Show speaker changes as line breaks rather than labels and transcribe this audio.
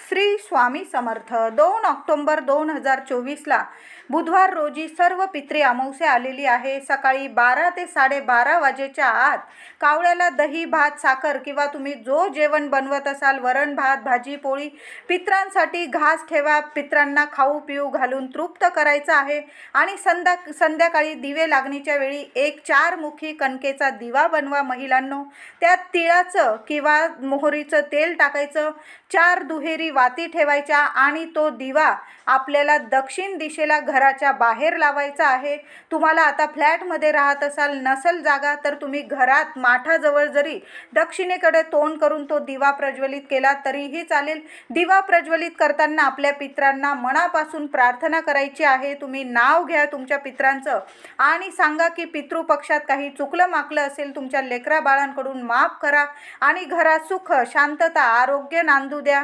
Shri Swami Samarth. 2 October 2024ला बुधवार रोजी सर्व पित्री अमावस्या आलेली आहे. सकाळी 12 ते 12:30 वाजेच्या आत कावळ्याला दही, भात, साखर किंवा तुम्ही जो जेवण बनवत असाल, वरण, भात, भाजी, पोळी, पित्रांसाठी घास ठेवा. पित्रांना खाऊ पिऊ घालून तृप्त करायचं आहे. आणि संध्याकाळी दिवे लागणीच्या वेळी एक 4 मुखी कणकेचा दिवा बनवा महिलांनो. त्यात तिळाचं किंवा मोहरीचं तेल टाकायचं. 4 दुहेरी वाती ठेवायच्या आणि तो दिवा आपल्याला दक्षिण दिशेला घराच्या बाहेर लावायचा आहे. तुम्हाला आता फ्लॅटमध्ये राहत असाल, नसेल जागा, तर तुम्ही घरात माठाजवळ जरी दक्षिणेकडे तोंड करून तो दिवा प्रज्वलित केला तरीही चालेल. दिवा प्रज्वलित करताना आपल्या पित्रांना मनापासून प्रार्थना करायची आहे. तुम्ही नाव घ्या तुमच्या पित्रांचं आणि सांगा की पितृपक्षात काही चुकलं माकलं असेल तुमच्या लेकरा बाळांकडून माफ करा आणि घरात सुख, शांतता, आरोग्य नांदू द्या.